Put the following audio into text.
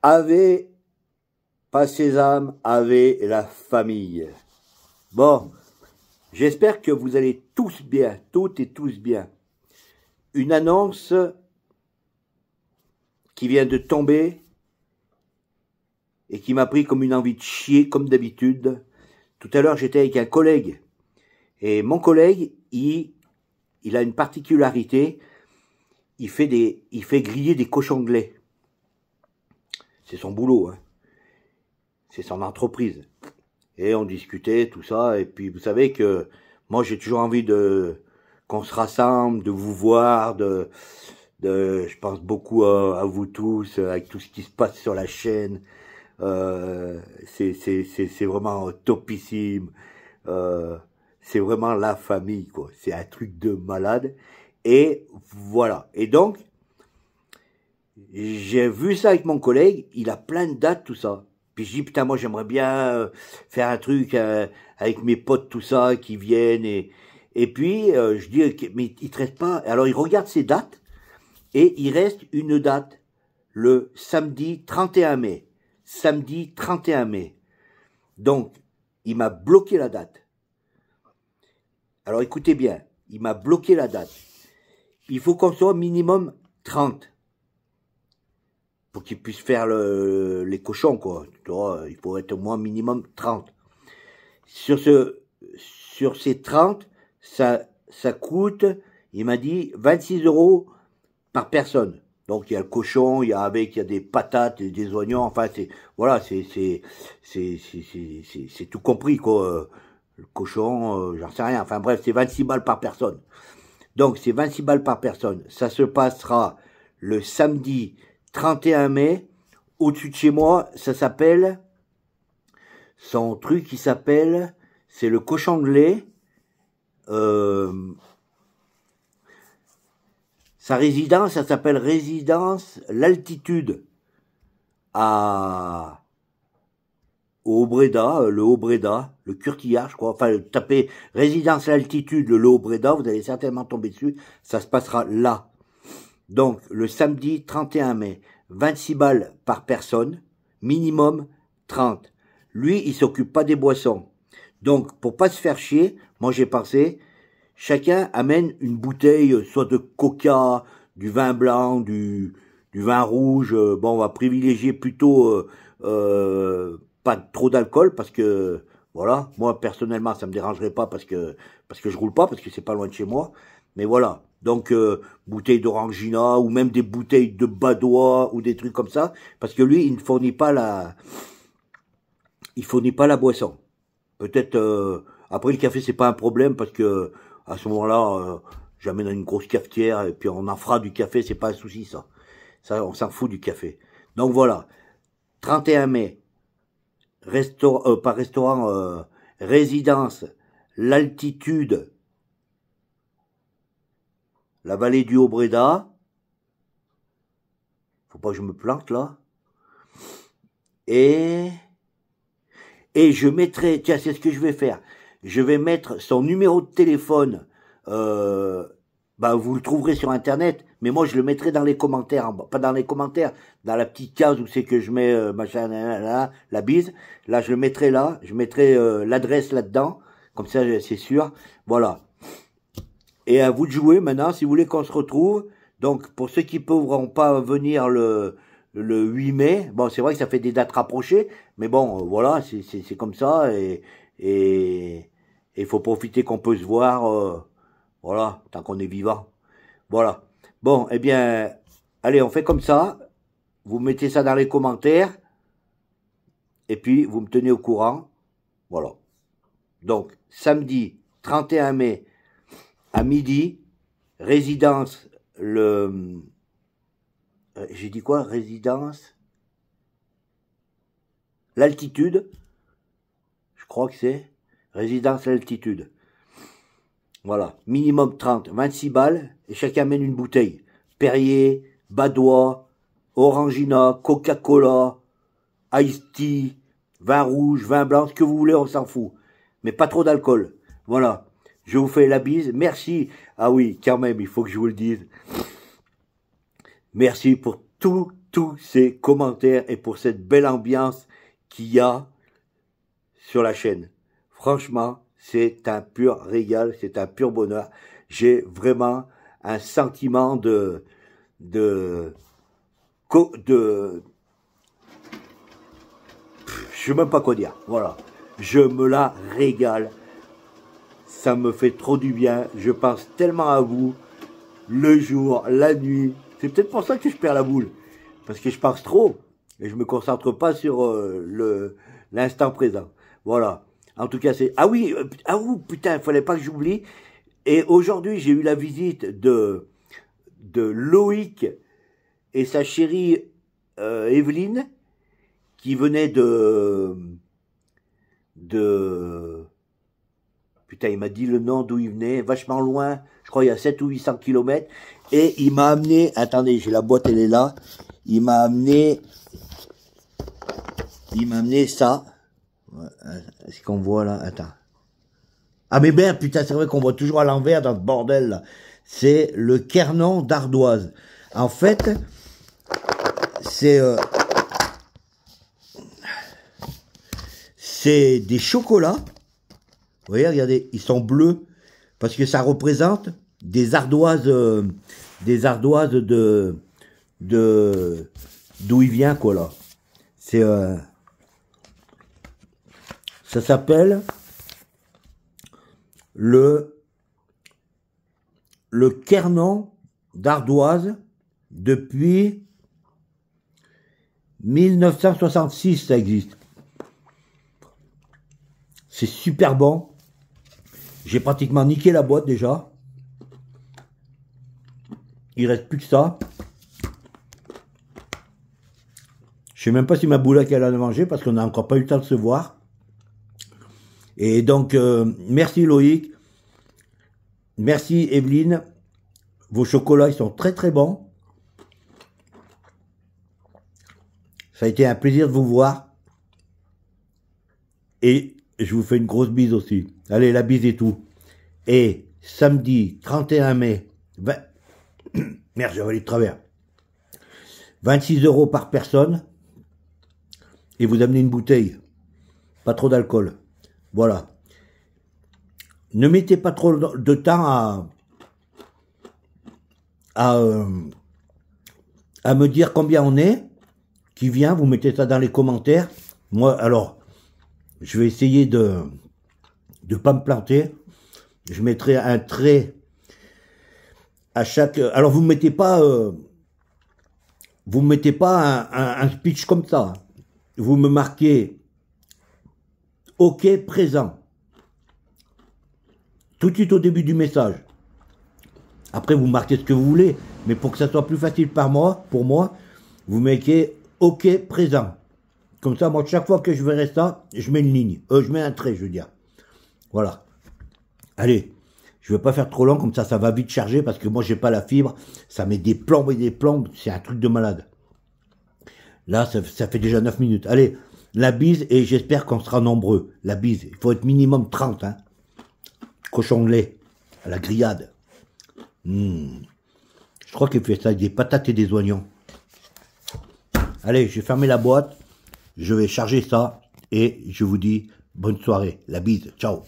Ave, pas sésame, ave la famille. Bon, j'espère que vous allez tous bien, toutes et tous bien. Une annonce qui vient de tomber et qui m'a pris comme une envie de chier, comme d'habitude. Tout à l'heure, j'étais avec un collègue. Et mon collègue, il a une particularité. Il fait griller des cochons de lait. C'est son boulot, hein. C'est son entreprise. Et on discutait, tout ça. Et puis, vous savez que moi, j'ai toujours envie qu'on se rassemble, de vous voir, je pense beaucoup à vous tous, avec tout ce qui se passe sur la chaîne. C'est vraiment topissime. C'est vraiment la famille, quoi. C'est un truc de malade. Et voilà. Et donc, j'ai vu ça avec mon collègue. Il a plein de dates, tout ça. Puis je dis, putain, moi, j'aimerais bien faire un truc avec mes potes, tout ça, qui viennent. Et puis, je dis, mais il te reste pas. Alors, il regarde ses dates. Et il reste une date. Le samedi 31 mai. Samedi 31 mai. Donc, il m'a bloqué la date. Alors, écoutez bien. Il m'a bloqué la date. Il faut qu'on soit minimum 30. Pour qu'il puisse faire les cochons, quoi. Tu vois, il faut être au moins minimum 30. Sur ces 30, ça coûte, il m'a dit, 26 € par personne. Donc, il y a le cochon, il y a des patates, et des oignons, enfin, c'est tout compris, quoi. Le cochon, j'en sais rien. Enfin, bref, c'est 26 balles par personne. Donc, c'est 26 balles par personne. Ça se passera le samedi 31 mai. Au-dessus de chez moi, ça s'appelle, son truc qui s'appelle, c'est le cochon de lait. Sa résidence, ça s'appelle résidence l'altitude au Haut-Bréda, le Haut-Bréda, le Curtillard, je crois. Enfin, tapez résidence l'altitude, le Haut-Bréda, vous allez certainement tomber dessus. Ça se passera là. Donc, le samedi 31 mai, 26 balles par personne, minimum 30. Lui, il s'occupe pas des boissons. Donc, pour pas se faire chier, moi j'ai pensé, chacun amène une bouteille, soit de coca, du vin blanc, du vin rouge. Bon, on va privilégier plutôt pas trop d'alcool parce que, voilà, moi personnellement, ça me dérangerait pas parce que je roule pas, parce que c'est pas loin de chez moi. Mais voilà. Donc, bouteille d'Orangina, ou même des bouteilles de Badois, ou des trucs comme ça, parce que lui, il ne fournit pas la boisson. Peut-être, après le café, c'est pas un problème, parce que, à ce moment-là, j'amène une grosse cafetière, et puis on en fera du café, c'est pas un souci, ça. Ça, on s'en fout du café. Donc voilà. 31 mai. Pas restaurant, résidence, l'altitude, la vallée du Haut-Bréda. Faut pas que je me plante, là. Et je mettrai, tiens, c'est ce que je vais faire. Je vais mettre son numéro de téléphone, vous le trouverez sur Internet, mais moi, je le mettrai dans les commentaires, pas dans les commentaires, dans la petite case où c'est que je mets, machin, là, la bise. Là, je le mettrai là, je mettrai l'adresse là-dedans, comme ça, c'est sûr. Voilà. Et à vous de jouer maintenant, si vous voulez qu'on se retrouve. Donc, pour ceux qui ne pourront pas venir le 8 mai, bon, c'est vrai que ça fait des dates rapprochées, mais bon, voilà, c'est comme ça, et il faut profiter qu'on peut se voir, voilà, tant qu'on est vivant. Voilà. Bon, eh bien, allez, on fait comme ça. Vous mettez ça dans les commentaires, et puis vous me tenez au courant. Voilà. Donc, samedi 31 mai, à midi, résidence, j'ai dit quoi? Résidence, l'altitude, je crois que c'est, résidence l'altitude. Voilà, minimum 30, 26 balles, et chacun amène une bouteille. Perrier, Badois, Orangina, Coca-Cola, Ice Tea, vin rouge, vin blanc, ce que vous voulez, on s'en fout. Mais pas trop d'alcool. Voilà. Je vous fais la bise. Merci. Ah oui, quand même, il faut que je vous le dise. Merci pour tout tous ces commentaires et pour cette belle ambiance qu'il y a sur la chaîne. Franchement, c'est un pur régal, c'est un pur bonheur. J'ai vraiment un sentiment je sais même pas quoi dire. Voilà. Je me la régale. Ça me fait trop du bien. Je pense tellement à vous. Le jour, la nuit. C'est peut-être pour ça que je perds la boule. Parce que je pense trop. Et je me concentre pas sur l'instant présent. Voilà. En tout cas, c'est... Ah oui, putain, il fallait pas que j'oublie. Et aujourd'hui, j'ai eu la visite de Loïc et sa chérie Evelyne, qui venait putain, il m'a dit le nom d'où il venait, vachement loin, je crois il y a 7 ou 800 kilomètres, et il m'a amené, attendez, j'ai la boîte, elle est là, il m'a amené ça, est-ce qu'on voit là, attends, ah mais ben, putain, c'est vrai qu'on voit toujours à l'envers dans ce bordel là, c'est le Kernon d'ardoise, en fait, c'est des chocolats. Vous voyez, regardez, ils sont bleus parce que ça représente des ardoises d'où il vient quoi là. C'est ça s'appelle le Kernon d'ardoise depuis 1966, ça existe. C'est super bon. J'ai pratiquement niqué la boîte déjà. Il reste plus que ça. Je sais même pas si ma boulaque elle en a mangé parce qu'on n'a encore pas eu le temps de se voir. Et donc, merci Loïc. Merci Evelyne. Vos chocolats, ils sont très très bons. Ça a été un plaisir de vous voir. Et je vous fais une grosse bise aussi. Allez, la bise et tout. Et samedi 31 mai, merde, j'ai avalé de travers. 26 € par personne. Et vous amenez une bouteille. Pas trop d'alcool. Voilà. Ne mettez pas trop de temps à me dire combien on est. Qui vient, vous mettez ça dans les commentaires. Moi, alors, je vais essayer de pas me planter. Je mettrai un trait à chaque... Alors, vous ne mettez pas un speech comme ça. Vous me marquez OK présent. Tout de suite au début du message. Après, vous marquez ce que vous voulez. Mais pour que ça soit plus facile pour moi, vous mettez OK présent. Comme ça, moi, chaque fois que je verrai ça, je mets une ligne. Je mets un trait, je veux dire. Voilà. Allez, je vais pas faire trop long, comme ça va vite charger, parce que moi, j'ai pas la fibre. Ça met des plombes et des plombes. C'est un truc de malade. Là, ça fait déjà 9 minutes. Allez, la bise, et j'espère qu'on sera nombreux. La bise, il faut être minimum 30, hein. Cochon de lait, à la grillade. Je crois qu'il fait ça avec des patates et des oignons. Allez, je vais fermer la boîte. Je vais charger ça et je vous dis bonne soirée. La bise. Ciao.